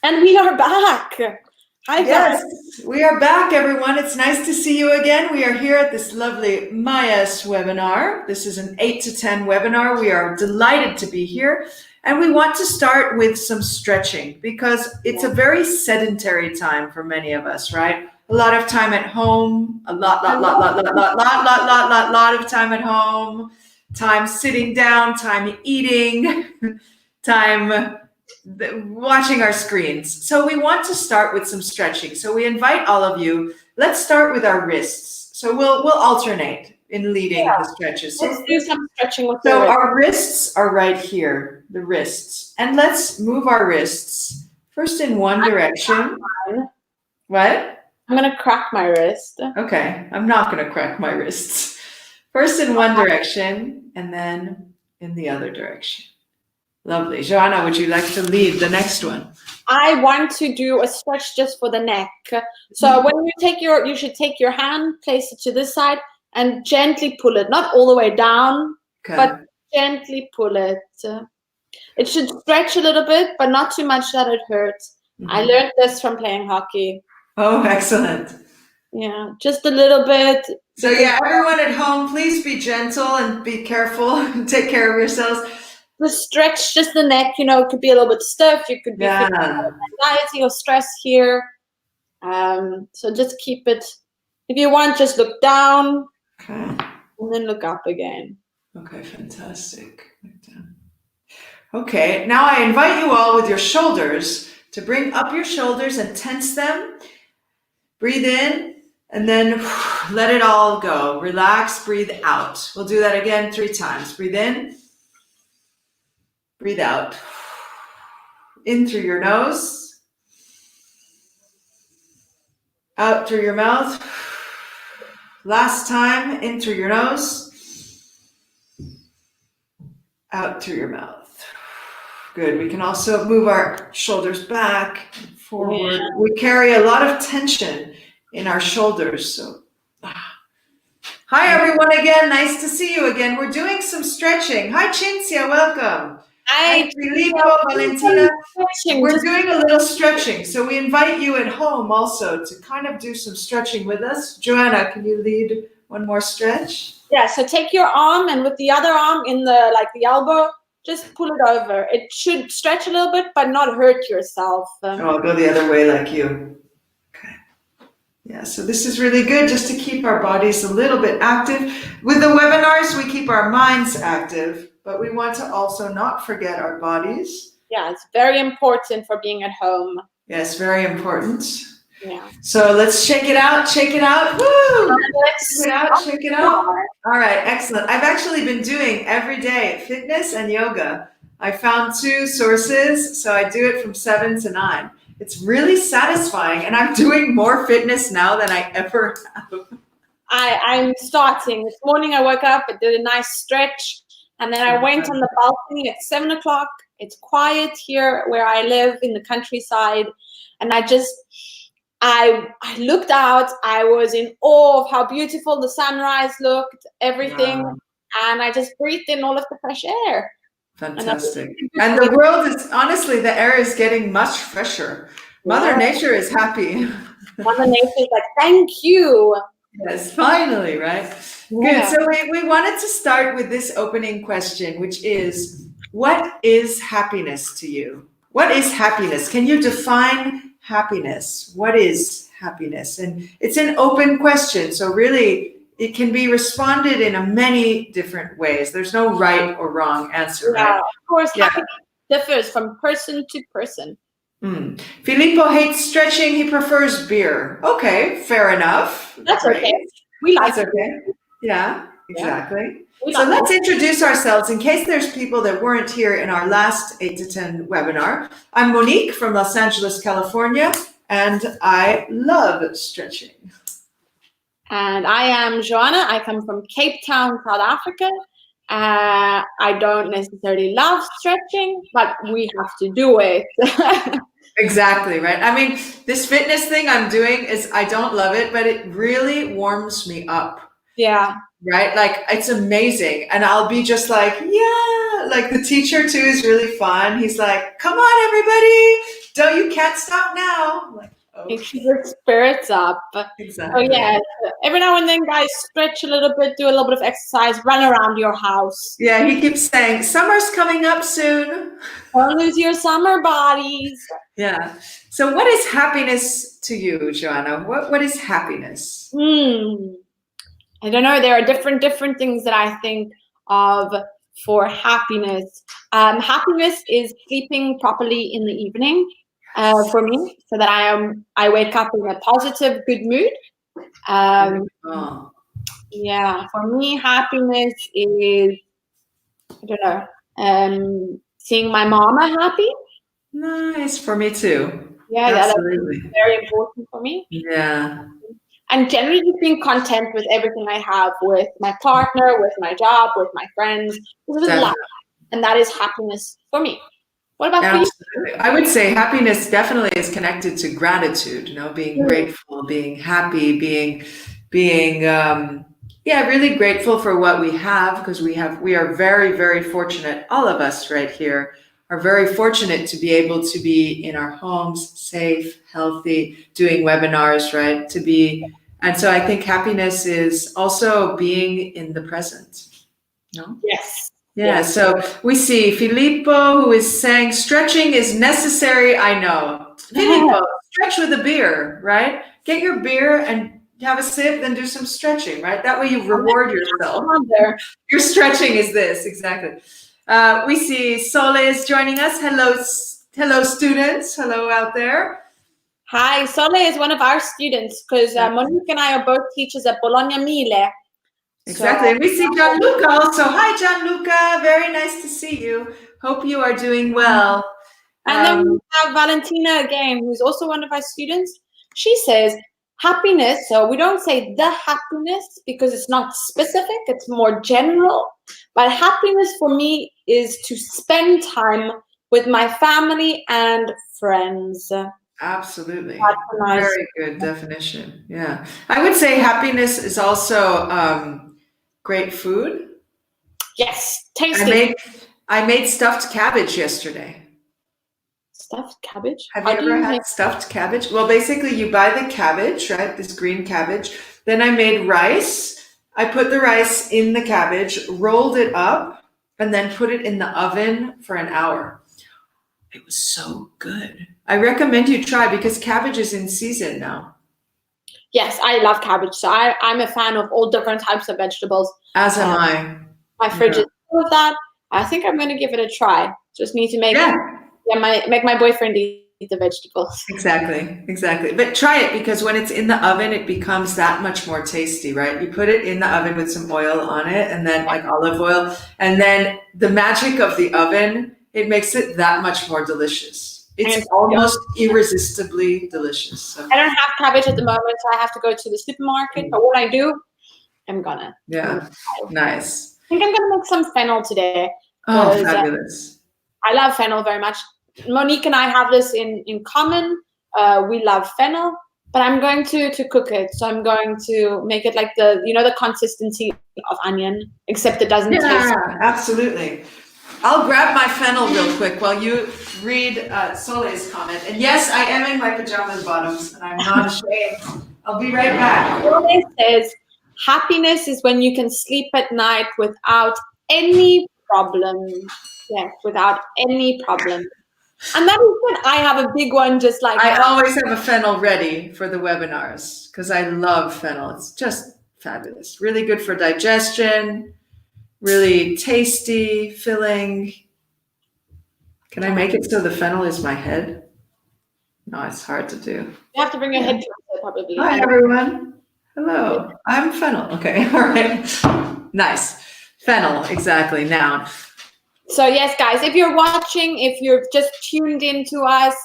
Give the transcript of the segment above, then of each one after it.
And we are back. Hi, guys. Yes, we are back, everyone. It's nice to see you again. We are here at this lovely Maya's webinar. This is an 8 to 10 webinar. We are delighted to be here. And we want to start with some stretching because it's a very sedentary time for many of us, right? A lot of time at home, a lot of time at home, time sitting down, time eating, time watching our screens. So we want to start with some stretching. So we invite all of you. Let's start with our wrists. So we'll alternate in leading the stretches. Let's do some stretching with So your our wrists are right here, the wrists. And let's move our wrists first in one direction. What? I'm going to crack my wrist. Okay, I'm not going to crack my wrists. First in one direction and then in the other direction. Lovely. Joanna, would you like to lead the next one? I want to do a stretch just for the neck. So when you should take your hand, place it to this side, and gently pull it. Not all the way down, but gently pull it. It should stretch a little bit, but not too much that it hurts. I learned this from playing hockey. Oh, excellent. Yeah, just a little bit. So yeah, everyone at home, please be gentle and be careful and take care of yourselves. The stretch, just the neck, it could be a little bit stiff. You could be feeling anxiety or stress here. So just keep it. If you want, just look down and then look up again. Okay, fantastic. Look down. Okay, now I invite you all with your shoulders to bring up your shoulders and tense them. Breathe in and then let it all go. Relax, breathe out. We'll do that again 3 times. Breathe in. Breathe out. In through your nose. Out through your mouth. Last time, in through your nose. Out through your mouth. Good. We can also move our shoulders back and forward. Yeah. We carry a lot of tension in our shoulders. So, hi everyone again. Nice to see you again. We're doing some stretching. Hi Cinzia, welcome. Hi, Filippo, Valentina. We're doing a little stretching. So we invite you at home also to kind of do some stretching with us. Joanna, can you lead one more stretch? Yeah, so take your arm and with the other arm in the elbow, just pull it over. It should stretch a little bit, but not hurt yourself. I'll go the other way like you. Okay. Yeah, so this is really good just to keep our bodies a little bit active. With the webinars, we keep our minds active. But we want to also not forget our bodies. Yeah, it's very important for being at home. Yes, very important. Yeah. So let's shake it out, shake it out. Woo! Shake it out, shake it out. All right, excellent. I've actually been doing every day fitness and yoga. I found 2 sources, so I do it from 7 to 9. It's really satisfying, and I'm doing more fitness now than I ever have. I'm starting. This morning I woke up, I did a nice stretch. And then I went on the balcony at 7 o'clock. It's quiet here where I live in the countryside. And I looked out. I was in awe of how beautiful the sunrise looked, everything. Wow. And I just breathed in all of the fresh air. Fantastic. And the world is, honestly, the air is getting much fresher. Mother Nature is happy. Mother Nature is like, thank you. Yes, finally, right? Yeah. Good. So we wanted to start with this opening question, which is, what is happiness to you? What is happiness? Can you define happiness? What is happiness? And it's an open question. So really, it can be responded in many different ways. There's no right or wrong answer, right? Of course, happiness differs from person to person. Filippo hates stretching. He prefers beer. Okay, fair enough. That's okay. We like it. Okay. Yeah, exactly. So let's introduce ourselves in case there's people that weren't here in our last 8 to 10 webinar. I'm Monique from Los Angeles, California, and I love stretching. And I am Joanna. I come from Cape Town, South Africa. I don't necessarily love stretching, but we have to do it. Exactly, right? I mean, this fitness thing I'm doing I don't love it, but it really warms me up. Yeah. Right? Like, it's amazing. And I'll be just like, yeah, like the teacher too is really fun. He's like, come on, everybody, So you can't stop now. Like, It keeps your spirits up. exactly. Oh yeah. Every now and then, guys, stretch a little bit, do a little bit of exercise, run around your house. Yeah, he keeps saying, summer's coming up soon. Don't lose your summer bodies. Yeah. So what is happiness to you, Joanna? What is happiness? I don't know. There are different things that I think of for happiness. Happiness is sleeping properly in the evening for me, so that I wake up in a positive, good mood. Yeah, for me, happiness is, I don't know, seeing my mama happy. Nice. For me too. Yeah, Absolutely. that's very important for me. Yeah. And generally just being content with everything I have, with my partner, with my job, with my friends, with life. And that is happiness for me. What about for you? I would say happiness definitely is connected to gratitude, being grateful, being happy, being really grateful for what we have, because we are very, very fortunate. All of us right here are very fortunate to be able to be in our homes, safe, healthy, doing webinars, right? And so I think happiness is also being in the present. No? Yes. Yeah, so we see Filippo, who is saying stretching is necessary. I know. Filippo, stretch with a beer, right? Get your beer and have a sip, then do some stretching, right? That way you reward yourself. Your stretching is this, exactly. We see Sole is joining us. Hello, students. Hello out there. Hi, Sole is one of our students, because Monique and I are both teachers at Bologna Mille. Exactly. And we see Gianluca also. Hi, Gianluca. Very nice to see you. Hope you are doing well. And then we have Valentina again, who's also one of our students. She says, happiness, so we don't say the happiness because it's not specific, it's more general. But happiness for me is to spend time with my family and friends. Absolutely. Very good definition. Yeah. I would say happiness is also great food. Yes, tasty. I made stuffed cabbage yesterday. Stuffed cabbage? Have you ever had stuffed cabbage? Well, basically you buy the cabbage, right? This green cabbage. Then I made rice. I put the rice in the cabbage, rolled it up, and then put it in the oven for an hour. It was so good. I recommend you try, because cabbage is in season now. Yes, I love cabbage. So I'm a fan of all different types of vegetables. As am I. My fridge is full of that. I think I'm going to give it a try. Just need to make my boyfriend eat the vegetables. Exactly. But try it, because when it's in the oven, it becomes that much more tasty, right? You put it in the oven with some oil on it, and then like olive oil, and then the magic of the oven, it makes it that much more delicious. It's almost irresistibly delicious. So. I don't have cabbage at the moment, so I have to go to the supermarket. But what I do, I'm gonna. Yeah, nice. I think I'm gonna make some fennel today. Oh, fabulous. I love fennel very much. Monique and I have this in common. We love fennel, but I'm going to cook it. So I'm going to make it like the consistency of onion, except it doesn't taste. Yeah, absolutely. I'll grab my fennel real quick while you read Soleil's comment. And yes, I am in my pajamas bottoms, and I'm not ashamed. I'll be right back. Soleil says, happiness is when you can sleep at night without any problem. Yes, without any problem. And that is when I have a big one, just like I always have a fennel ready for the webinars, because I love fennel. It's just fabulous. Really good for digestion. Really tasty, filling. Can I make it so the fennel is my head? No, it's hard to do. You have to bring your head to it, probably. Hi, everyone. Hello. I'm fennel. Okay. All right. Nice. Fennel. Exactly. Noun. So yes, guys, if you're watching, if you're just tuned in to us,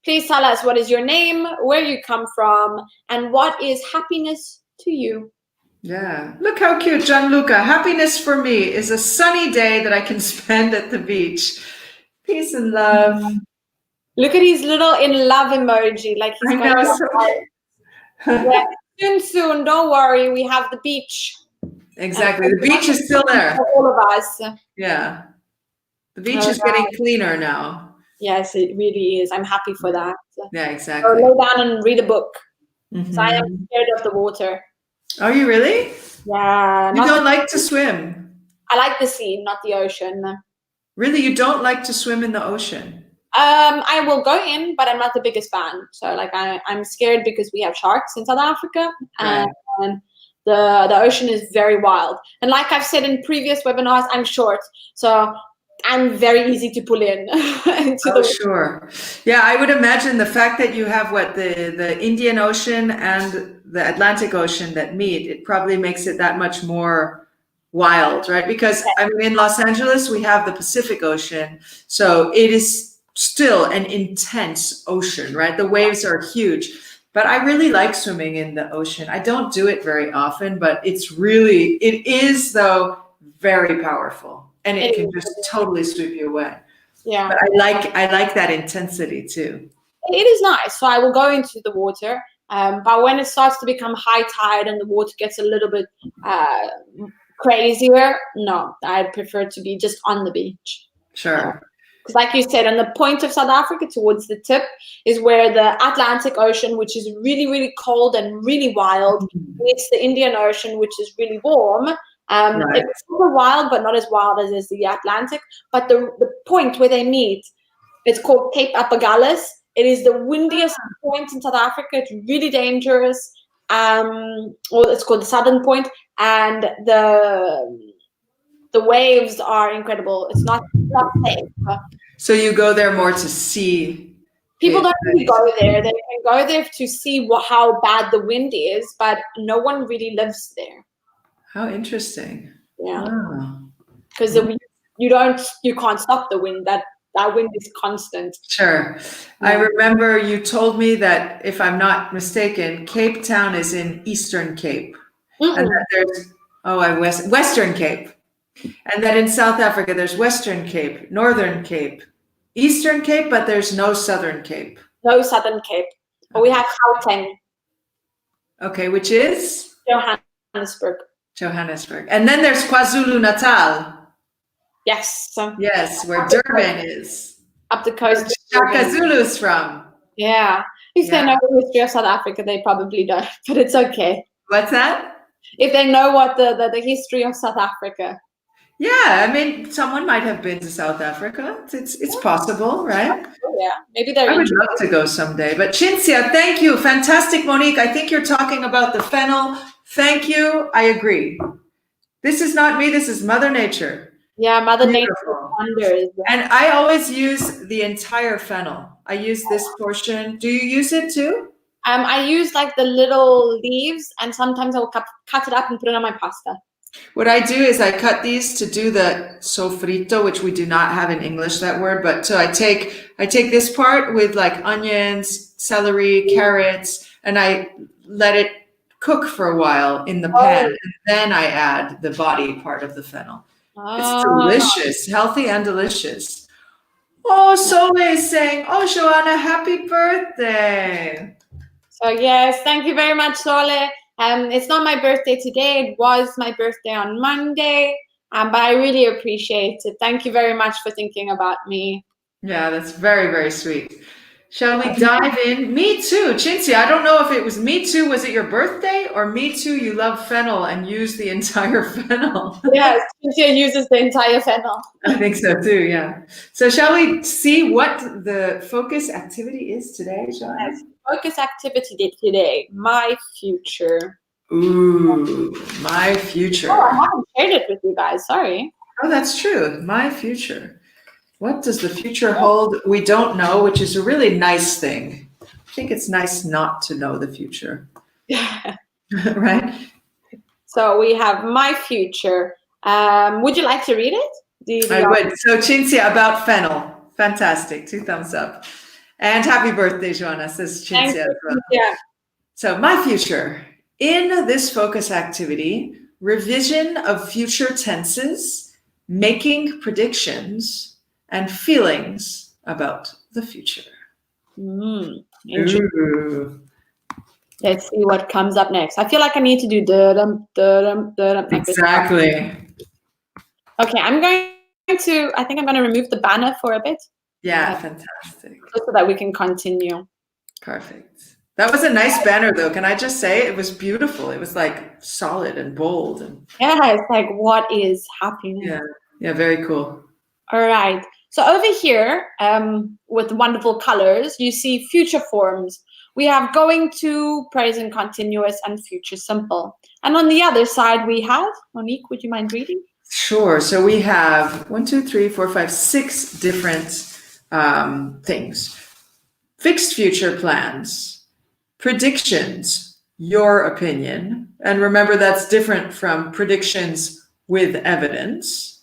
please tell us what is your name, where you come from, and what is happiness to you. Yeah, look how cute, Gianluca. Happiness for me is a sunny day that I can spend at the beach. Peace and love. Look at his little in love emoji. Like he's soon, don't worry. We have the beach. Exactly. The beach is still there. For all of us. Yeah. The beach is getting cleaner now. Yes, it really is. I'm happy for that. Yeah, Or exactly. lay down and read a book. So I am Mhm. scared of the water. Are you really? Yeah, You not. don't like to swim? I like the sea, not the ocean. Really, you don't like to swim in the ocean? I will go in, but I'm not the biggest fan. So like I'm scared because we have sharks in South Africa, and Right. the ocean is very wild. And like I've said in previous webinars, I'm short, so I'm very easy to pull in into Oh, the. sure. Yeah, I would imagine the fact that you have the Indian Ocean and the Atlantic Ocean that meet, it probably makes it that much more wild, right? Because I mean, in Los Angeles, we have the Pacific Ocean, so it is still an intense ocean, right? The waves are huge. But I really like swimming in the ocean. I don't do it very often, but it is though very powerful, and it It can is, just totally sweep you away. yeah, But I like that intensity too. it is nice. So I will go into the water, but when it starts to become high tide and the water gets a little bit uh, crazier, no, I prefer to be just on the beach. Sure. Because like you said, on the point of South Africa towards the tip is where the Atlantic Ocean, which is really, really cold and really wild, meets the Indian Ocean, which is really warm. Right. It's super wild, but not as wild as is the Atlantic. But the point where they meet, it's called Cape Apagalis. It is the windiest point in South Africa. It's really dangerous. Or it's called the Southern Point, and the waves are incredible. It's not safe. So you go there more to see People Cape don't really Verde. go there. They can go there to see how bad the wind is, but no one really lives there. How interesting. Yeah, Oh. because you can't stop the wind. That wind is constant. Sure. I remember you told me that, if I'm not mistaken, Cape Town is in Eastern Cape. And Mm-mm. that there's, Western Cape. And that in South Africa, there's Western Cape, Northern Cape, Eastern Cape, but there's no Southern Cape. No Southern Cape, but we have Gauteng, Okay, which is Johannesburg. Johannesburg. And then there's KwaZulu Natal. Yes, so Yes, where Durban is. up the coast. Shaka Zulu's from. Yeah, if they Yeah. know the history of South Africa, they probably don't, but it's okay. What's that? If they know what the history of South Africa. Yeah, I mean, someone might have been to South Africa. It's possible, right? Oh, yeah, maybe they're I would interested. love to go someday. But Cinzia, thank you. Fantastic, Monique. I think you're talking about the phenol. Thank you. I agree. This is not me. This is Mother Nature. Yeah, Mother Nature Beautiful. wonders. And I always use the entire fennel. I use this portion. Do you use it too? I use like the little leaves, and sometimes I will cut it up and put it on my pasta. What I do is I cut these to do the sofrito, which we do not have in English, that word, but so I take this part with like onions, celery, carrots, and I let it cook for a while in the pan, and then I add the body part of the fennel. It's delicious, healthy and delicious. Oh, Sole is saying, "Oh, Joanna, happy birthday." So yes, thank you very much, Sole. It's not my birthday today. It was my birthday on Monday, but I really appreciate it. Thank you very much for thinking about me. Yeah, that's very, very sweet. Shall we dive in? Me too, Cinzia. I don't know if it was me too. Was it your birthday, or me too? You love fennel and use the entire fennel. Yes, Cynthia uses the entire fennel. I think so too. Yeah. So shall we see what the focus activity is today, Joanna? Yes. Focus activity today. My future. Ooh, my future. Oh, I haven't shared it with you guys. Sorry. Oh, that's true. My future. What does the future hold? We don't know, which is a really nice thing. I think it's nice not to know the future. Right? So we have my future. Would you like to read it? I would. So Cinzia, about fennel. Fantastic. 2 thumbs up. And happy birthday, Joanna, says Cinzia. Yeah. So my future. In this focus activity, revision of future tenses, making predictions, and feelings about the future. Interesting. Ooh. Let's see what comes up next. I feel like I need to do da-dum, da-dum, da-dum. Exactly. Okay, I think I'm going to remove the banner for a bit. Yeah, fantastic. so that we can continue. Perfect. That was a nice banner, though. Can I just say it was beautiful? It was like solid and bold, and Yeah, it's like, what is happiness? yeah, very cool. All right. So over here, with wonderful colors, you see future forms. We have going to, present continuous, and future simple. And on the other side, we have, Monique, would you mind reading? Sure. So we have 1, 2, 3, 4, 5, 6 different things. Fixed future plans, predictions, your opinion. And remember, that's different from predictions with evidence.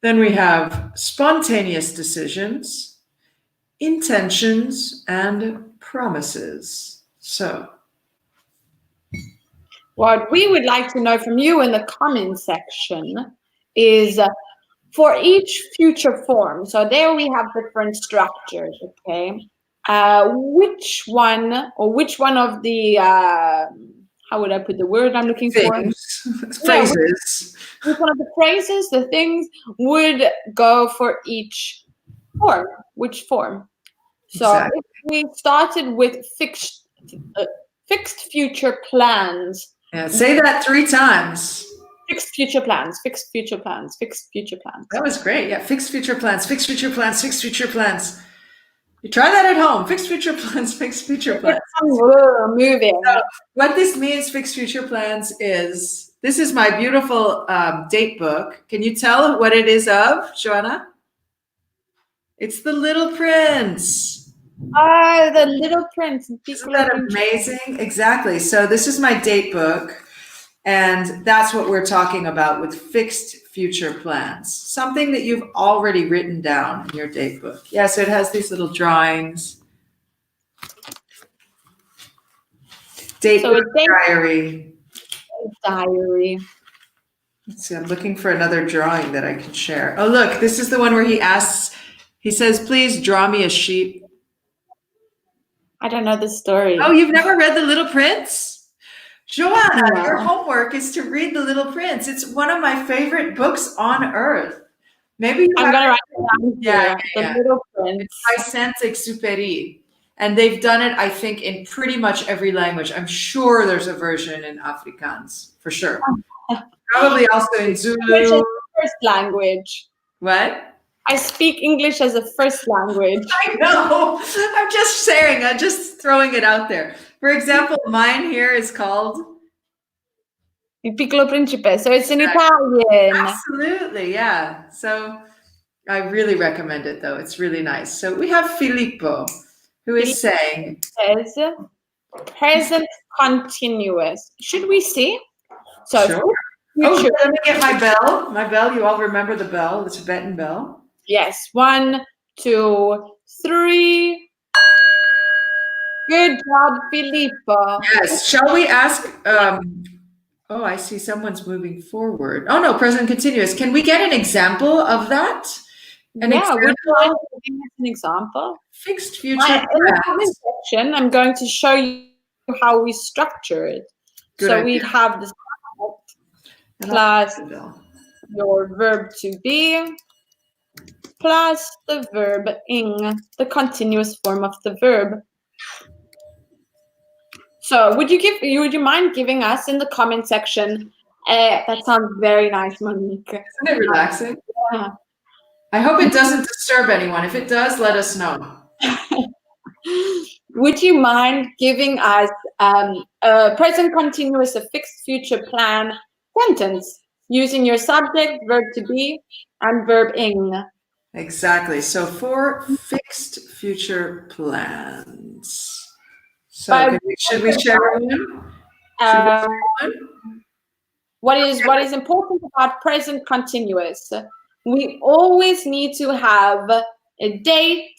Then we have spontaneous decisions, intentions, and promises. So, what we would like to know from you in the comment section is for each future form. So there we have different structures, okay? Which one of the, how would I put the word I'm looking for? Phrases. Which one of the phrases, the things, would go for each form? Which form? So Exactly. if we started with fixed future plans. Yeah, say that 3 times. Fixed future plans, fixed future plans, fixed future plans. That was great. Yeah, fixed future plans, fixed future plans, fixed future plans. You try that at home. Fixed future plans, fixed future plans. Moving. So what this means, fixed future plans, is this is my beautiful date book. Can you tell what it is of, Joanna? It's The Little Prince. Ah, The Little Prince. Isn't that amazing? Exactly. So this is my date book. And that's what we're talking about with fixed future plans. Something that you've already written down in your date book. Yeah, so it has these little drawings. Date book, diary. Diary. Let's see, I'm looking for another drawing that I can share. Oh, look, this is the one where he says, please draw me a sheep. I don't know the story. Oh, you've never read The Little Prince? Joanna, your homework is to read The Little Prince. It's one of my favorite books on earth. Maybe I'm gonna write it down. Yeah. The Little Prince. It's by Saint-Exupéry. And they've done it, I think, in pretty much every language. I'm sure there's a version in Afrikaans, for sure. Probably also in Zulu. English is the first language. What? I speak English as a first language. I know. I'm just sharing. I'm just throwing it out there. For example, mine here is called Il Piccolo Principe. So it's in Italian. Absolutely, yeah. So I really recommend it, though. It's really nice. So we have Filippo, who is saying, says present continuous. Should we see? So sure. Oh, let me get my bell. My bell. You all remember the bell, the Tibetan bell? Yes. 1, 2, 3. Good job, Filippo. Yes. Shall we ask? Oh, I see someone's moving forward. Oh no, present continuous. Can we get an example of that? Would you like to give us an example? Fixed future In the comment section, I'm going to show you how we structure it. Good so idea. we'd have the subject plus your verb to be plus the verb ing, the continuous form of the verb. So would you mind giving us in the comment section? That sounds very nice, Monique. Isn't it relaxing? Yeah. I hope it doesn't disturb anyone. If it does, let us know. Would you mind giving us a present continuous, a fixed future plan sentence using your subject, verb to be, and verb ing? Exactly. So for fixed future plans. So should we share one? What is important about present continuous? We always need to have a date,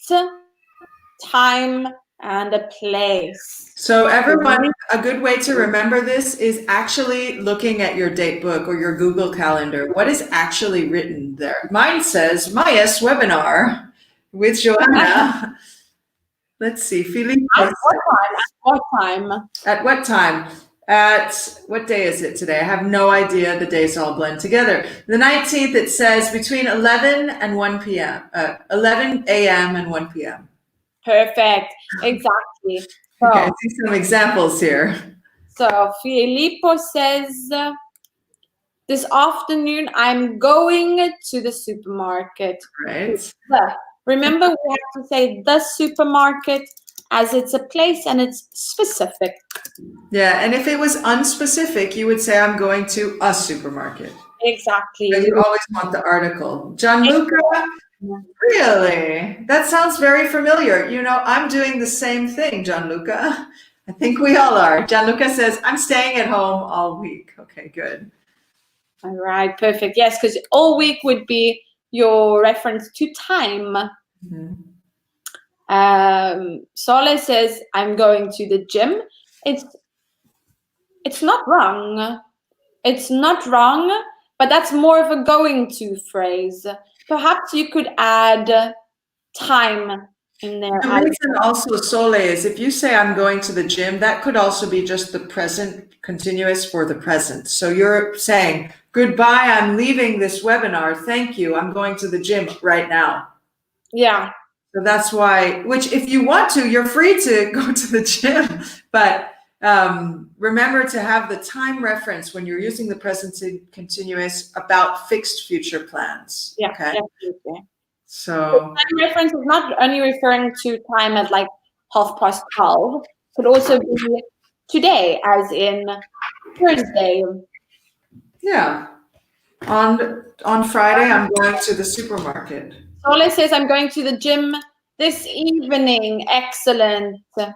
time, and a place. So everyone, a good way to remember this is actually looking at your date book or your Google Calendar. What is actually written there? Mine says Maya's webinar with Joanna. Let's see, Philippe. At what time? At what time? at, what day is it today? I have no idea. The days all blend together. The 19th, it says between 11 and 1 p.m., 11 a.m. and 1 p.m. Perfect. Exactly. Okay, I So, see some examples here. so Filippo says, this afternoon I'm going to the supermarket. Right. Remember, we have to say the supermarket as it's a place and it's specific. Yeah, and if it was unspecific, you would say, I'm going to a supermarket. Exactly. But you always want the article. Gianluca, really? That sounds very familiar. You know, I'm doing the same thing, Gianluca. I think we all are. Gianluca says, I'm staying at home all week. Okay, good. All right, perfect. Yes, because all week would be your reference to time. Mhm. Sole says, I'm going to the gym. It's not wrong. It's not wrong, but that's more of a going to phrase. Perhaps you could add time in there. The reason also Sole is if you say I'm going to the gym, that could also be just the present continuous for the present. So you're saying, goodbye, I'm leaving this webinar. Thank you. I'm going to the gym right now. Yeah. So that's why, which if you want to, you're free to go to the gym, but remember to have the time reference when you're using the present continuous about fixed future plans. Yeah, okay. definitely. So time reference is not only referring to time at like 12:30. Could also be today, as in Thursday. yeah, on Friday I'm going to the supermarket. Sole says, I'm going to the gym this evening. Excellent. Oh,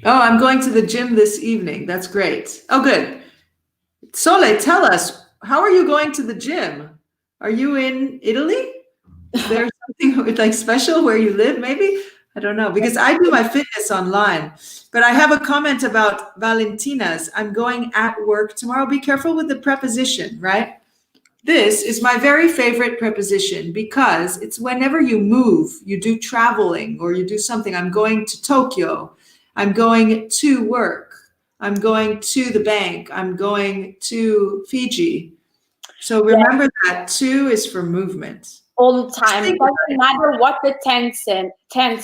I'm going to the gym this evening. That's great. Oh, good. Sole, tell us, how are you going to the gym? Are you in Italy? Is there something like special where you live, maybe? I don't know, because I do my fitness online. But I have a comment about Valentina's. I'm going at work tomorrow. Be careful with the preposition, right? This is my very favorite preposition because it's whenever you move, you do traveling or you do something. I'm going to Tokyo. I'm going to work. I'm going to the bank. I'm going to Fiji. So remember that to is for movement. All the time. It doesn't matter what the tense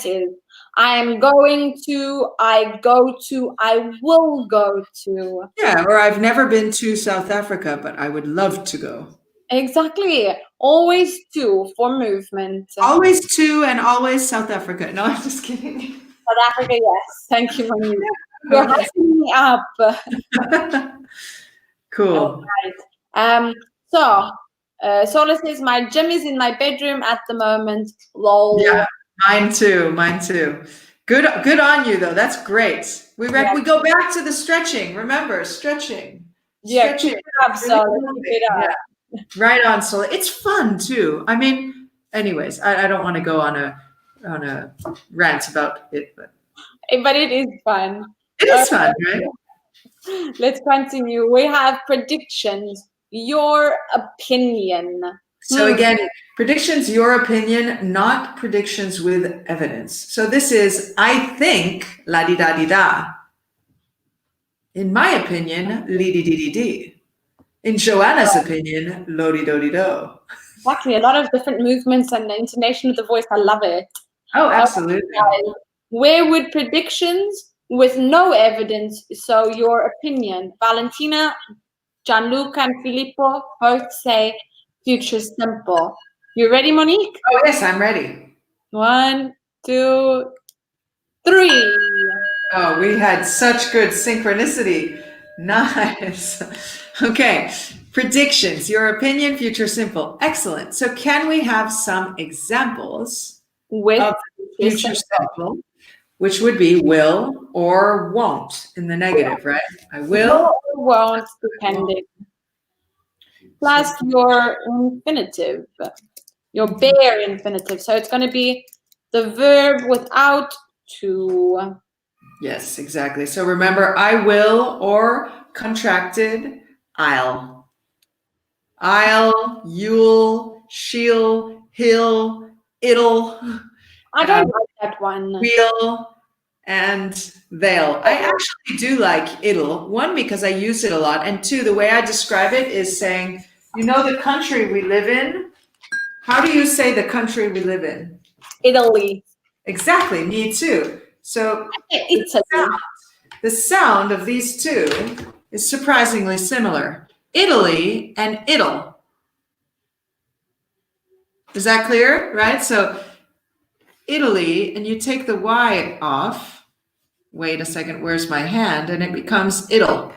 is. I am going to, I go to, I will go to. Yeah, or I've never been to South Africa, but I would love to go. Exactly. Always to for movement. Always to and always South Africa. No, I'm just kidding. South Africa, yes. Thank you, Monique. You're hyping me up. Cool. Right. Sole says, my gym is in my bedroom at the moment. Lol. Yeah, mine too. Mine too. Good on you though. That's great. We go back to the stretching. Remember, stretching. Yeah, Stretching. keep it up, Sole. Keep it up. Yeah. Right on, Sole. It's fun too. I mean, anyways, I don't want to go on a rant about it, but it is fun. It is fun, right? Let's continue. We have predictions. Your opinion. So again, predictions, your opinion, not predictions with evidence. So this is, I think, la di da di da. In my opinion, li di di di di. In Joanna's opinion, lo di do di do. Exactly. A lot of different movements and the intonation of the voice. I love it. Oh, absolutely. Where would predictions with no evidence? So your opinion. Valentina, Gianluca, and Filippo both say future simple. You ready, Monique? Oh, yes, I'm ready. 1, 2, 3. Oh, we had such good synchronicity. Nice. Okay. Predictions, your opinion, future simple. Excellent. So can we have some examples of future simple, which would be will or won't in the negative, right? I will or won't, depending. Plus your infinitive, your bare infinitive. So it's going to be the verb without to. Yes, exactly. So remember, I will or contracted, I'll. I'll, you'll, she'll, he'll, it'll. I don't like that one. We'll, and veil. I actually do like idle. One, because I use it a lot. And two, the way I describe it is saying, you know, the country we live in. How do you say the country we live in? Italy. Exactly, me too. So the sound of these two is surprisingly similar. Italy and idle. Is that clear? Right? So Italy, and you take the Y off. Wait a second, where's my hand? And it becomes idle.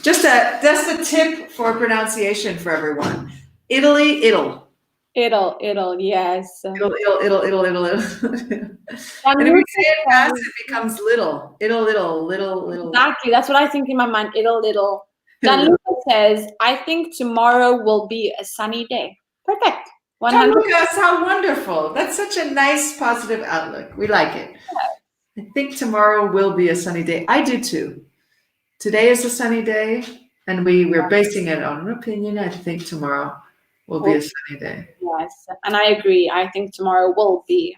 That's the tip for pronunciation for everyone. Italy, idle. Idle, yes. Idle. And if you say it fast, it becomes little. Little. Exactly. That's what I think in my mind. Little. Gianluca says, I think tomorrow will be a sunny day. Perfect. 100. Gianluca, how wonderful. That's such a nice, positive outlook. We like it. I think tomorrow will be a sunny day. I do too. Today is a sunny day, and we're basing it on an opinion. I think tomorrow will be a sunny day. Yes, and I agree. I think tomorrow will be.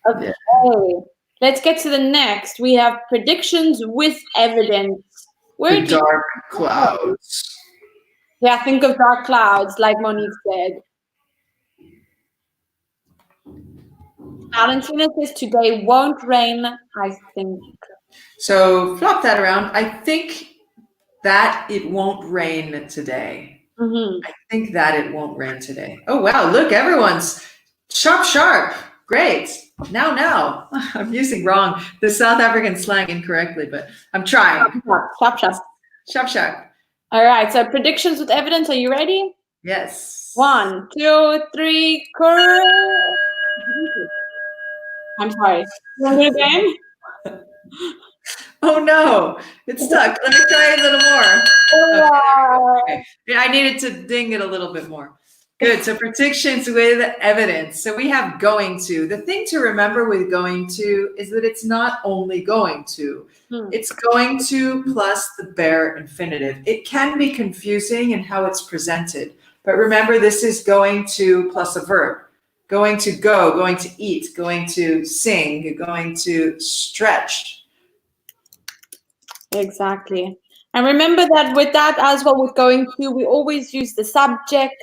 Okay, let's get to the next. We have predictions with evidence. The dark clouds. Yeah, think of dark clouds, like Monique said. Valentina says today won't rain, I think. So flop that around. I think that it won't rain today. Mm-hmm. I think that it won't rain today. Oh, wow. Look, everyone's sharp. Great. Now. I'm using the South African slang incorrectly, but I'm trying. Sharp. All right. So predictions with evidence. Are you ready? Yes. 1, 2, 3. Correct. I'm sorry. You want to do it again? Oh no, it's stuck. Let me try a little more. Okay. Yeah, I needed to ding it a little bit more. Good. So predictions with evidence. So we have going to. The thing to remember with going to is that it's not only going to. It's going to plus the bare infinitive. It can be confusing in how it's presented. But remember, this is going to plus a verb. Going to go, going to eat, going to sing, going to stretch. Exactly. And remember that with that as well, with going to, we always use the subject,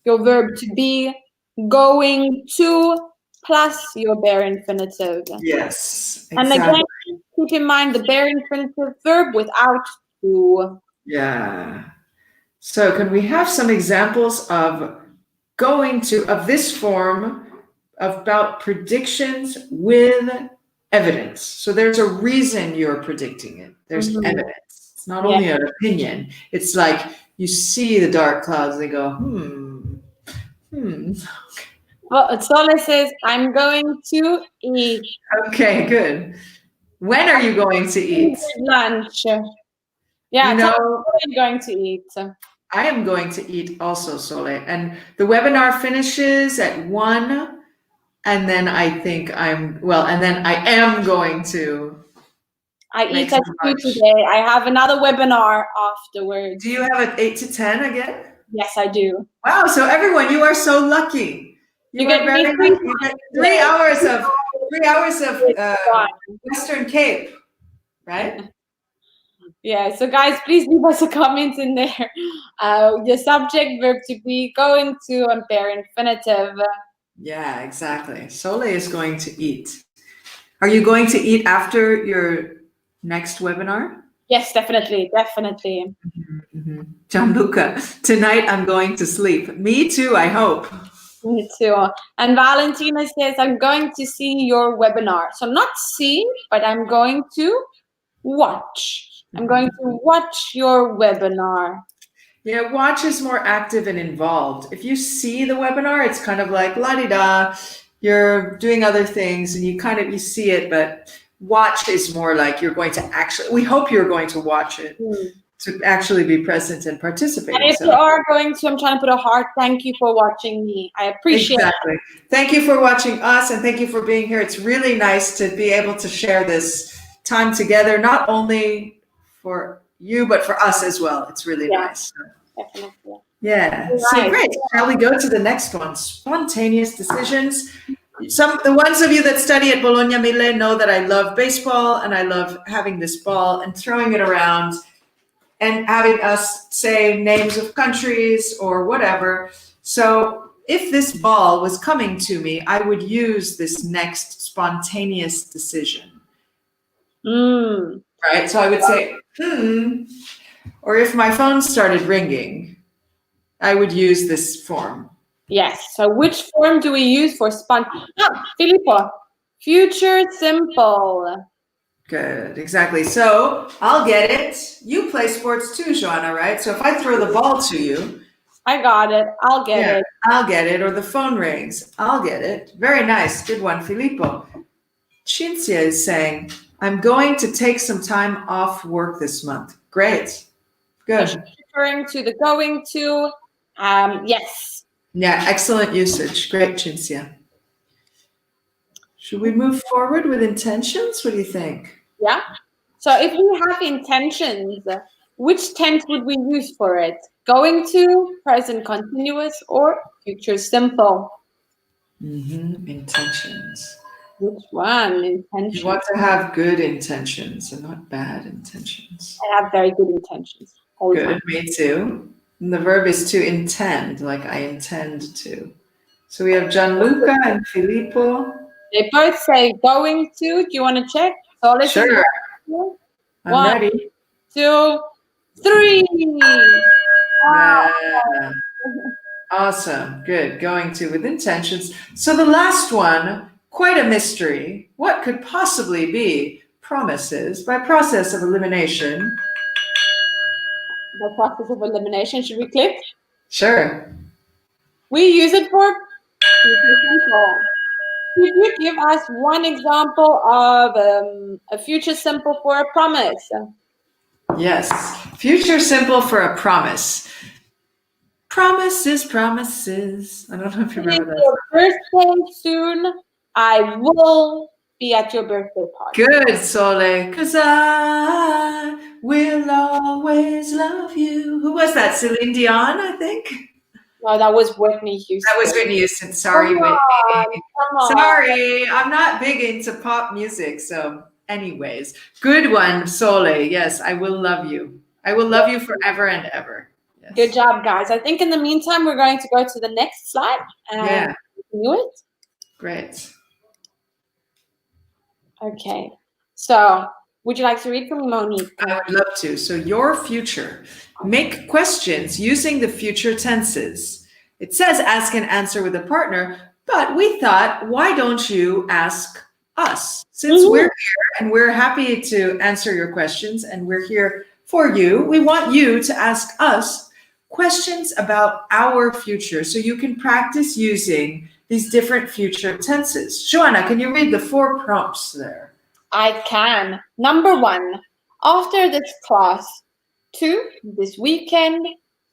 your verb to be, going to, plus your bare infinitive. Yes, exactly. And again, keep in mind the bare infinitive verb without to. Yeah. So can we have some examples of going to, of this form about predictions with evidence? So there's a reason you're predicting it. There's evidence. It's not only an opinion. It's like you see the dark clouds and they go, Well, Sole says, I'm going to eat. Okay, good. When are you going to eat? Lunch. Yeah, when are you going to eat? I am going to eat also, Sole. And the webinar finishes at 1. And then I think I am going to. I eat at 2 today. I have another webinar afterwards. Do you have it 8 to 10 again? Yes, I do. Wow, so everyone, you are so lucky. You get 3 hours of Western Cape, right? Yeah, so guys, please leave us a comment in there. The subject, verb to be, going to, and bare infinitive. Yeah, exactly. Sole is going to eat. Are you going to eat after your next webinar? Yes, definitely. Gianluca, tonight I'm going to sleep. Me too, I hope. Me too. And Valentina says, I'm going to see your webinar. So not see, but I'm going to watch. I'm going to watch your webinar. Yeah, watch is more active and involved. If you see the webinar, it's kind of like la-di-da, you're doing other things and you see it, but watch is more like you're going to actually, we hope you're going to watch it to actually be present and participate. And if you are going to, I'm trying to put a heart, thank you for watching me. I appreciate it. Thank you for watching us and thank you for being here. It's really nice to be able to share this time together, not only for you, but for us as well. It's really nice. Definitely. Yeah. So great. Shall we go to the next one? Spontaneous decisions. The ones of you that study at Bologna Mille know that I love baseball and I love having this ball and throwing it around and having us say names of countries or whatever. So if this ball was coming to me, I would use this next spontaneous decision. Right? So I would say, or if my phone started ringing, I would use this form. Yes. So which form do we use for Filippo, future simple. Good, exactly. So I'll get it. You play sports too, Joanna, right? So if I throw the ball to you. I got it. I'll get it. I'll get it. Or the phone rings. I'll get it. Very nice. Good one, Filippo. Cinzia is saying, I'm going to take some time off work this month. Great. Good. So referring to the going to. Yes. Yeah, excellent usage. Great, Cinzia. Should we move forward with intentions? What do you think? Yeah. So if we have intentions, which tense would we use for it? Going to, present continuous, or future simple? Intentions. Which one? Intentions. You want to have good intentions and not bad intentions. I have very good intentions. Good, me too. And the verb is to intend, like I intend to. So we have Gianluca and Filippo. They both say going to. Do you want to check? So let's Sure. I'm ready. 1, 2, 3. Wow. Awesome. Good. Going to with intentions. So the last one, quite a mystery. What could possibly be promises by process of elimination? The process of elimination. Should we click? Sure. We use it for future simple. Could you give us one example of a future simple for a promise? Yes. Future simple for a promise. Promises, promises. I don't know if you remember that. Your birthday soon. I will be at your birthday party. Good, Sole. 'Cause I will always love you. Who was that? Celine Dion, I think? No, that was Whitney Houston. That was Whitney Houston. Sorry, Come Whitney. Come on. Sorry, I'm not big into pop music. So, anyways, good one, Sole. Yes, I will love you. I will love you forever and ever. Yes. Good job, guys. I think in the meantime, we're going to go to the next slide and continue it. Great. Okay. So, would you like to read from Monique? I would love to. So, your future. Make questions using the future tenses. It says ask and answer with a partner, but we thought, why don't you ask us? Since we're here and we're happy to answer your questions and we're here for you, we want you to ask us questions about our future so you can practice using these different future tenses. Joanna, can you read the 4 prompts there? I can. Number 1, after this class. 2, this weekend.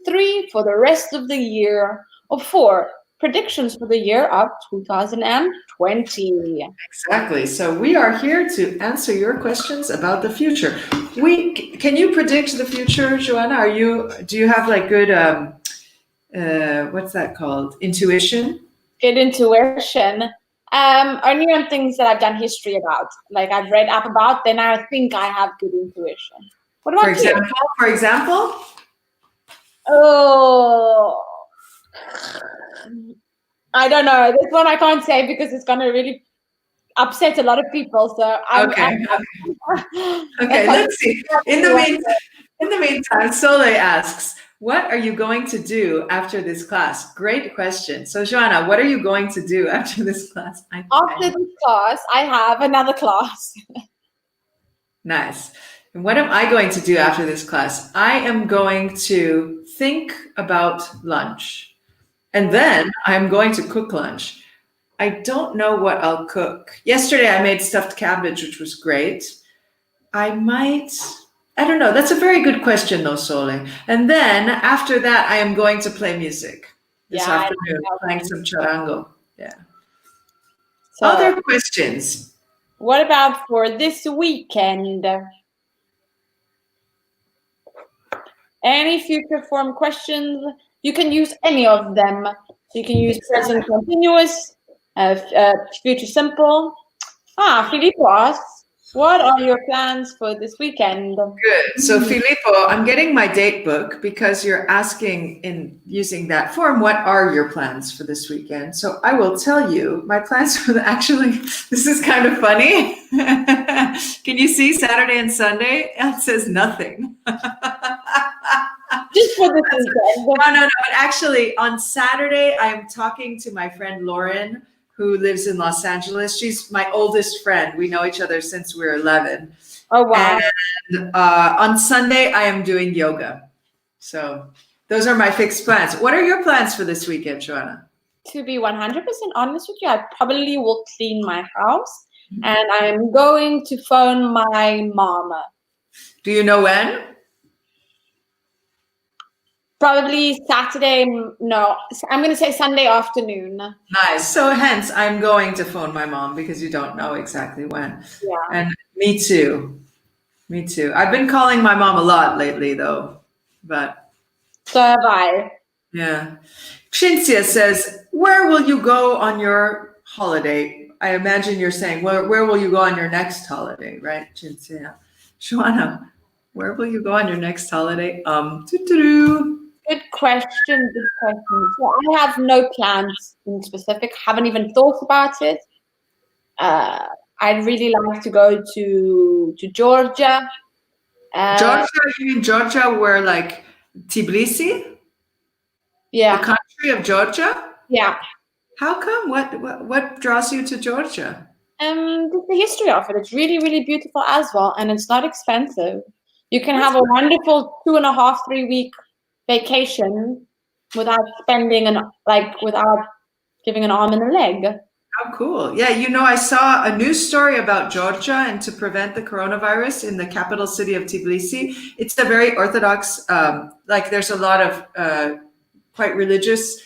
3, for the rest of the year. Or 4, predictions for the year of 2020. Exactly. So we are here to answer your questions about the future. Can you predict the future, Joanna? Do you have like good what's that called? Intuition? Good intuition. Only on things that I've done history about, like I've read up about, then I think I have good intuition. What about you? For example? Oh, I don't know. This one I can't say because it's going to really upset a lot of people. So Okay, let's see. In the meantime, Sole asks, what are you going to do after this class? Great question. So, Joanna, what are you going to do after this class? After this class, I have another class. Nice. And what am I going to do after this class? I am going to think about lunch. And then I'm going to cook lunch. I don't know what I'll cook. Yesterday, I made stuffed cabbage, which was great. I don't know. That's a very good question, though, Sole. And then after that, I am going to play music this afternoon, playing some charango. Yeah. So, other questions? What about for this weekend? Any future form questions? You can use any of them. So you can use present continuous, Future Simple. Filippo asks, what are your plans for this weekend? Good. So, Filippo, I'm getting my date book because you're asking in using that form, what are your plans for this weekend? So I will tell you my plans for actually, this is kind of funny. Can you see Saturday and Sunday? It says nothing. Just for this weekend. No. But actually, on Saturday, I'm talking to my friend Lauren, who lives in Los Angeles. She's my oldest friend. We know each other since we were 11. Oh, wow. And on Sunday, I am doing yoga. So those are my fixed plans. What are your plans for this weekend, Joanna? To be 100% honest with you, I probably will clean my house and I'm going to phone my mama. Do you know when? Probably Saturday. No, I'm going to say Sunday afternoon. Nice. So hence, I'm going to phone my mom because you don't know exactly when. Yeah. And me too. Me too. I've been calling my mom a lot lately, though. But so have I. Yeah. Cinzia says, where will you go on your holiday? I imagine you're saying, where will you go on your next holiday, right, Cinzia? Joanna, where will you go on your next holiday? Good question. Good question. So I have no plans in specific. Haven't even thought about it. I'd really like to go to Georgia. Georgia, you mean Georgia where like Tbilisi? Yeah. The country of Georgia? Yeah. How come? What draws you to Georgia? Just the history of it. It's really, really beautiful as well. And it's not expensive. You can have a wonderful 2.5, 3 week vacation without without giving an arm and a leg. Oh, cool. Yeah, I saw a news story about Georgia and to prevent the coronavirus in the capital city of Tbilisi. It's a very Orthodox, there's a lot of quite religious,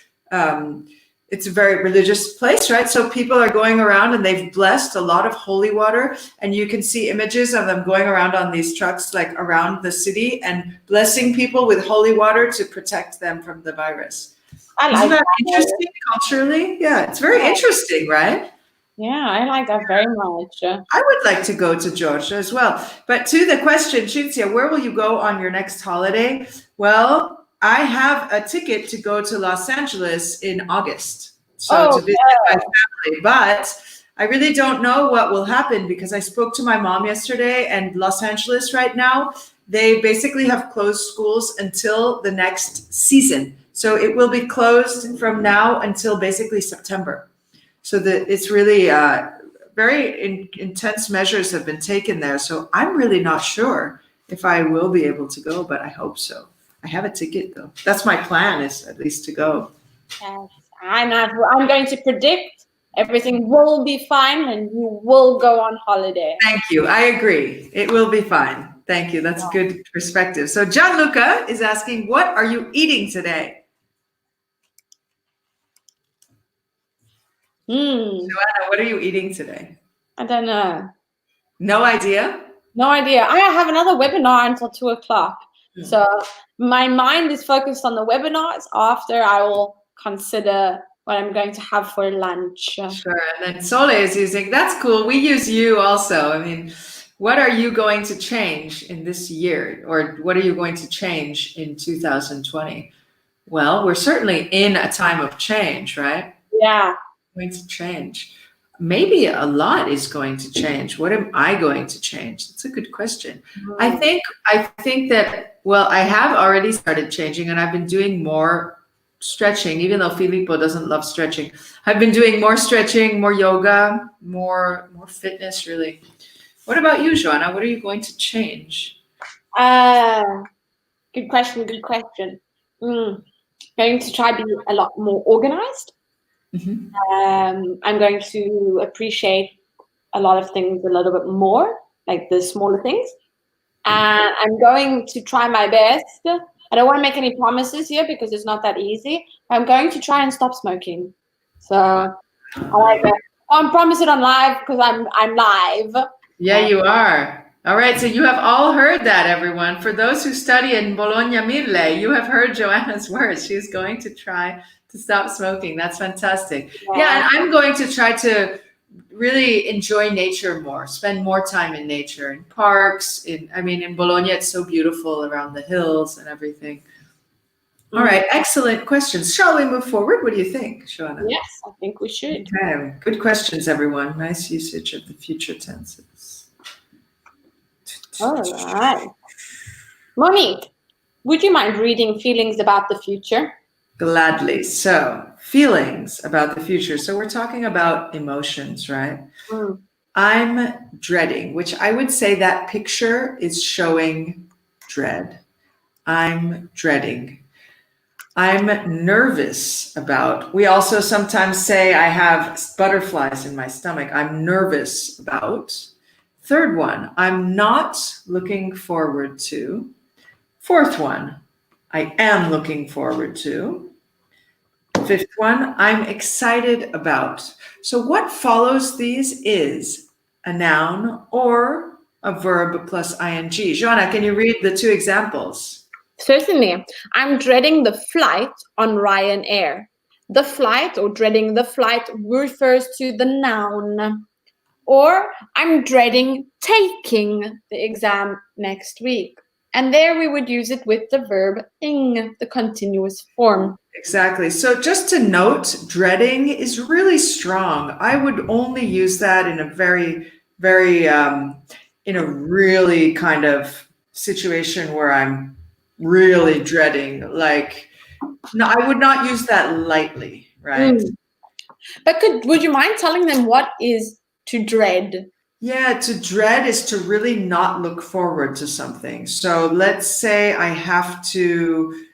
it's a very religious place, right? So people are going around and they've blessed a lot of holy water. And you can see images of them going around on these trucks, like around the city and blessing people with holy water to protect them from the virus. Isn't that interesting culturally? Yeah, it's very interesting, right? Yeah, I like that very much. I would like to go to Georgia as well. But to the question, Cinzia, where will you go on your next holiday? Well, I have a ticket to go to Los Angeles in August. So to visit my family. But I really don't know what will happen because I spoke to my mom yesterday, and Los Angeles right now, they basically have closed schools until the next season. So it will be closed from now until basically September. So it's really very intense measures have been taken there. So I'm really not sure if I will be able to go, but I hope so. I have a ticket though. That's my plan, is at least to go. Yes, I'm going to predict everything will be fine and you will go on holiday. Thank you. I agree. It will be fine. Thank you. That's good perspective. So Gianluca is asking, what are you eating today? Joanna, what are you eating today? I don't know. No idea? No idea. I have another webinar until 2:00. So my mind is focused on the webinars. After, I will consider what I'm going to have for lunch. Sure. And then Sole is using, that's cool. We use you also. I mean, what are you going to change in this year? Or what are you going to change in 2020? Well, we're certainly in a time of change, right? Yeah. Going to change. Maybe a lot is going to change. What am I going to change? That's a good question. I think that, well, I have already started changing and I've been doing more stretching, even though Filippo doesn't love stretching. I've been doing more stretching, more yoga, more fitness, really. What about you, Joanna? What are you going to change? Good question. Going to try to be a lot more organized. Mm-hmm. I'm going to appreciate a lot of things a little bit more, like the smaller things. And I'm going to try my best. I don't want to make any promises here because it's not that easy. I'm going to try and stop smoking. So I like that. I can't promise it on live because I'm live. Yeah, you are. All right, so you have all heard that, everyone. For those who study in Bologna Mille, you have heard Joanna's words. She's going to try To stop smoking. That's fantastic. Yeah, and I'm going to try to really enjoy nature more, spend more time in nature, in parks. In Bologna, it's so beautiful around the hills and everything. All right, excellent questions. Shall we move forward? What do you think, Joanna? Yes, I think we should. Okay, good questions, everyone. Nice usage of the future tenses. All right. Monique, would you mind reading feelings about the future? Gladly. So, feelings about the future. So, we're talking about emotions, right? I'm dreading, which I would say that picture is showing dread. I'm dreading. I'm nervous about. We also sometimes say I have butterflies in my stomach. I'm nervous about. Third one, I'm not looking forward to. Fourth one, I am looking forward to. Fifth one, I'm excited about. So what follows these is a noun or a verb plus ing. Joanna, can you read the two examples? Certainly. I'm dreading the flight on Ryanair. The flight, or dreading the flight, refers to the noun. Or I'm dreading taking the exam next week. And there we would use it with the verb ing, the continuous form. Exactly. So just to note, dreading is really strong. I would only use that in a very, very, in a really kind of situation where I'm really dreading. Like, no, I would not use that lightly, right? But would you mind telling them what is to dread? Yeah, to dread is to really not look forward to something. So let's say I have to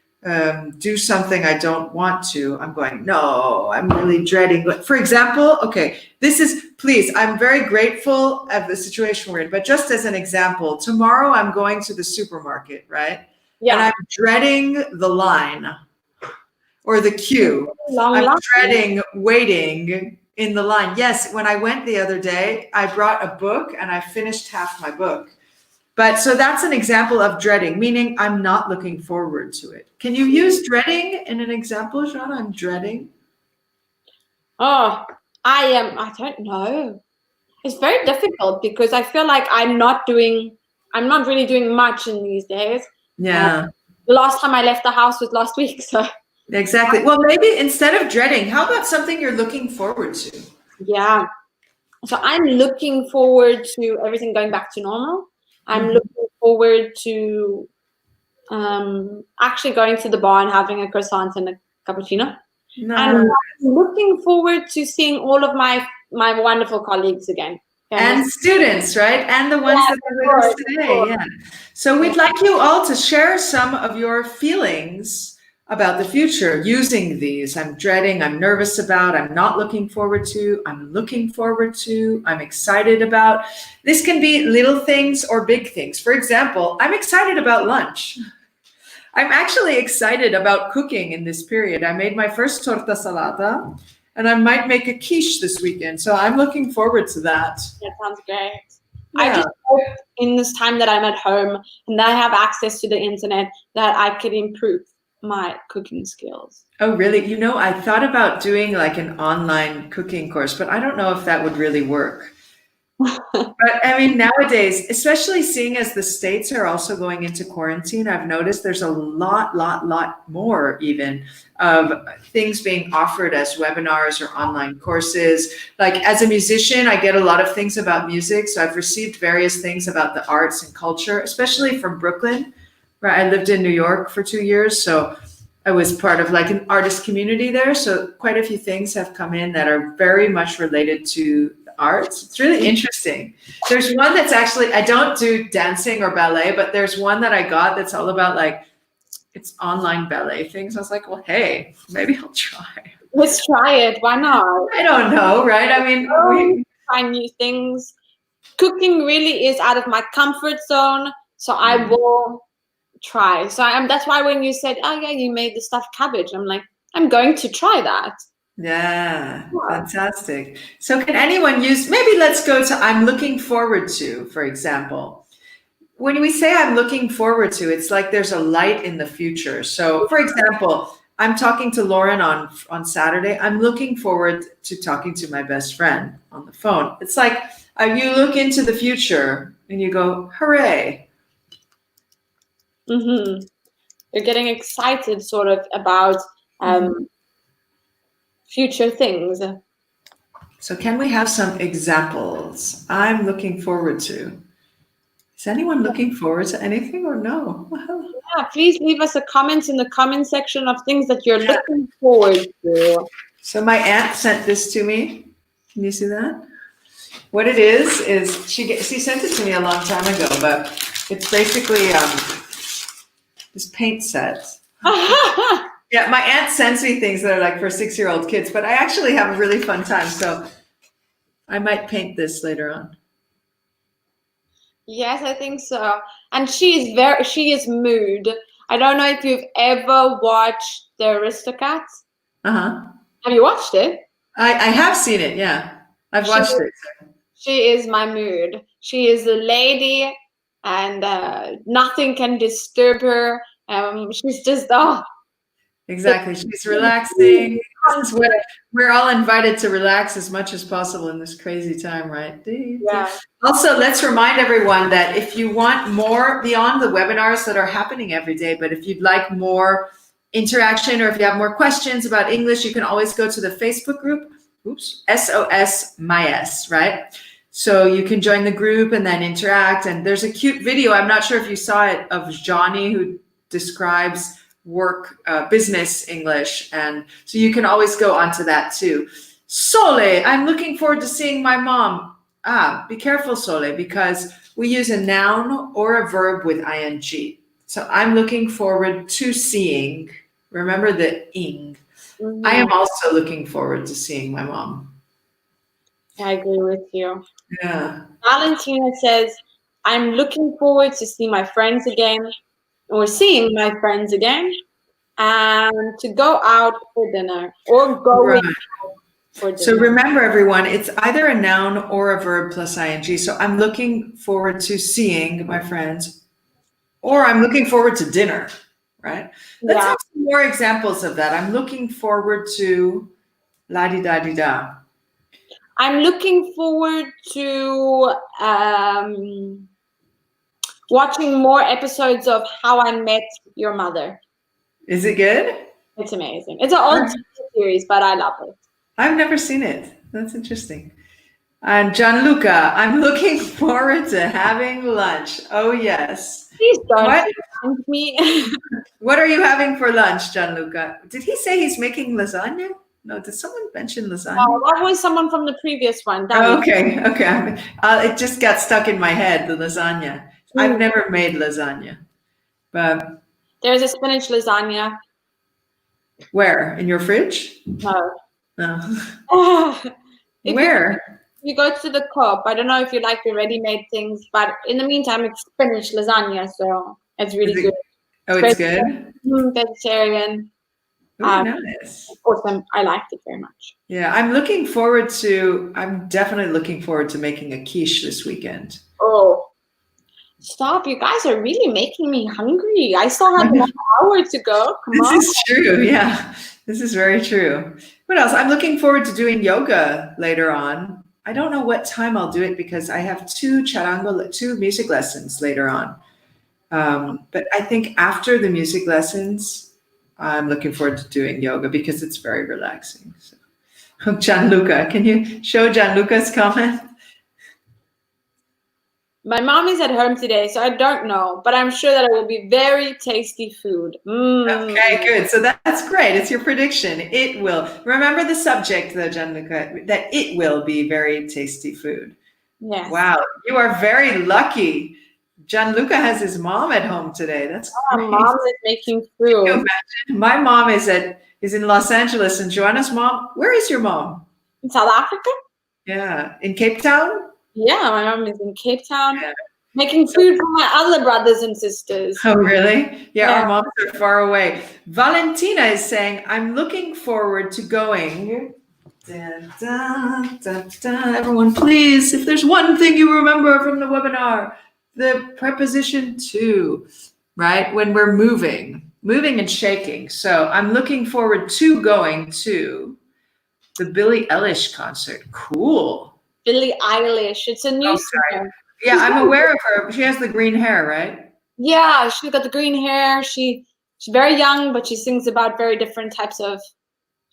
do something I don't want to. I'm going, no, I'm really dreading. But for example, okay, please, I'm very grateful of the situation we're in, but just as an example, tomorrow I'm going to the supermarket, right? Yeah. And I'm dreading the line or the queue. I'm dreading waiting in the line. Yes, when I went the other day, I brought a book and I finished half my book. But so that's an example of dreading, meaning I'm not looking forward to it. Can you use dreading in an example, Jean? I'm dreading. Oh, I don't know. It's very difficult because I feel like I'm not really doing much in these days. Yeah. The last time I left the house was last week, so. Exactly. Well, maybe instead of dreading, how about something you're looking forward to? Yeah. So I'm looking forward to everything going back to normal. I'm looking forward to actually going to the bar and having a croissant and a cappuccino. No. And I'm looking forward to seeing all of my wonderful colleagues again. And students, right? And the ones that are with us today. Yeah. So we'd like you all to share some of your feelings about the future using these. I'm dreading, I'm nervous about, I'm not looking forward to, I'm looking forward to, I'm excited about. This can be little things or big things. For example, I'm excited about lunch. I'm actually excited about cooking in this period. I made my first torta salata and I might make a quiche this weekend. So I'm looking forward to that. That sounds great. Yeah. I just hope in this time that I'm at home and that I have access to the internet that I could improve my cooking skills. Oh, really? You know, I thought about doing like an online cooking course, but I don't know if that would really work. But I mean, nowadays, especially seeing as the States are also going into quarantine, I've noticed there's a lot more even of things being offered as webinars or online courses. Like as a musician, I get a lot of things about music. So I've received various things about the arts and culture, especially from Brooklyn, where I lived in New York for 2 years. So I was part of like an artist community there. So quite a few things have come in that are very much related to arts. It's really interesting. There's one that's actually, I don't do dancing or ballet, but there's one that I got that's all about like, it's online ballet things. I was like, well, hey, maybe I'll try. Let's try it. Why not? I don't know, right? I mean, we try new things. Cooking really is out of my comfort zone, so I will try. So that's why when you said, oh yeah, you made the stuffed cabbage, I'm like, I'm going to try that. Yeah, fantastic. So can anyone use, maybe let's go to I'm looking forward to, for example. When we say I'm looking forward to, it's like there's a light in the future. So for example, I'm talking to Lauren on Saturday. I'm looking forward to talking to my best friend on the phone. It's like you look into the future and you go, hooray. Mm-hmm. You're getting excited sort of about future things. So can we have some examples? I'm looking forward to. Is anyone looking forward to anything or no? Yeah, please leave us a comment in the comment section of things that you're looking forward to. So my aunt sent this to me. Can you see that? What it is she sent it to me a long time ago, but it's basically this paint set. Yeah, my aunt sends me things that are like for 6-year-old kids, but I actually have a really fun time. So I might paint this later on. Yes, I think so. And she is mood. I don't know if you've ever watched The Aristocats. Uh-huh. Have you watched it? I have seen it, yeah. I've watched it. She is my mood. She is a lady and nothing can disturb her. She's just, Exactly. She's relaxing. This is what we're all invited to relax as much as possible in this crazy time, right? Yeah. Also, let's remind everyone that if you want more beyond the webinars that are happening every day, but if you'd like more interaction or if you have more questions about English, you can always go to the Facebook group, SOS MyS, right? So you can join the group and then interact. And there's a cute video, I'm not sure if you saw it, of Johnny who describes work, business English. And so you can always go onto that too. Sole, I'm looking forward to seeing my mom. Be careful, Sole, because we use a noun or a verb with ing. So I'm looking forward to seeing, remember the ing. Mm-hmm. I am also looking forward to seeing my mom. I agree with you. Yeah. Valentina says, I'm looking forward to see my friends again, or seeing my friends again, and to go out for dinner or going out for dinner. So remember, everyone, it's either a noun or a verb plus ing. So I'm looking forward to seeing my friends, or I'm looking forward to dinner, right? Let's have some more examples of that. I'm looking forward to la-di-da-di-da. I'm looking forward to watching more episodes of How I Met Your Mother. Is it good? It's amazing. It's an old series, but I love it. I've never seen it. That's interesting. And Gianluca, I'm looking forward to having lunch. Oh, yes. Please don't remind me. What are you having for lunch, Gianluca? Did he say he's making lasagna? No, did someone mention lasagna? No, that was someone from the previous one. Okay. It just got stuck in my head, the lasagna. I've never made lasagna. But there's a spinach lasagna. Where? In your fridge? No. No. Where? You go to the Co-op. I don't know if you like the ready-made things, but in the meantime, it's spinach lasagna, so it's really good. Oh, it's good? Vegetarian. Nice. Awesome. I liked it very much. Yeah, I'm definitely looking forward to making a quiche this weekend. Oh, stop. You guys are really making me hungry. I still have 1 hour to go. Come on. This is true. Yeah, this is very true. What else? I'm looking forward to doing yoga later on. I don't know what time I'll do it because I have two music lessons later on. But I think after the music lessons, I'm looking forward to doing yoga because it's very relaxing. So, Gianluca, can you show Gianluca's comment? My mom is at home today, so I don't know, but I'm sure that it will be very tasty food. Okay, good. So that's great. It's your prediction. It will. Remember the subject, though, Gianluca, that it will be very tasty food. Yes. Wow, you are very lucky. Gianluca has his mom at home today. That's great. Mom is making food. Can you imagine? My mom is in Los Angeles, and Joanna's mom. Where is your mom? In South Africa? Yeah, in Cape Town. Yeah, my mom is in Cape Town, making food for my other brothers and sisters. Oh, really? Yeah, our moms are far away. Valentina is saying, I'm looking forward to going. Da, da, da, da. Everyone, please, if there's one thing you remember from the webinar, the preposition to, right? When we're moving, moving and shaking. So I'm looking forward to going to the Billie Eilish concert. Cool. Billie Eilish. It's a new singer. Yeah, I'm aware of her. She has the green hair, right? Yeah, she's got the green hair. She's very young, but she sings about very different types of.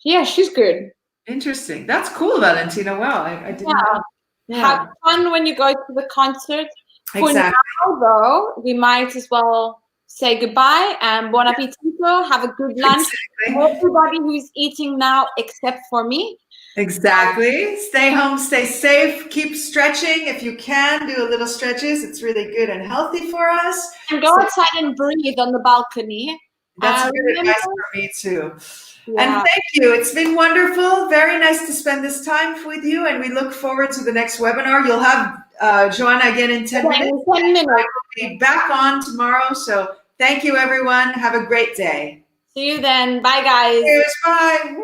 Yeah, she's good. Interesting. That's cool, Valentina. Wow, I didn't know. Yeah. Have fun when you go to the concert. For Exactly. now, though, we might as well say goodbye and buon appetito. Have a good lunch. Exactly. Everybody who's eating now, except for me. Exactly. Stay home, stay safe, keep stretching. If you can, do a little stretches. It's really good and healthy for us. And go outside and breathe on the balcony. That's good advice for me too. Yeah. And thank you. It's been wonderful. Very nice to spend this time with you. And we look forward to the next webinar. You'll have Joanna again in 10 minutes. 10 minutes. I will be back on tomorrow. So thank you, everyone. Have a great day. See you then. Bye, guys. Cheers. Bye.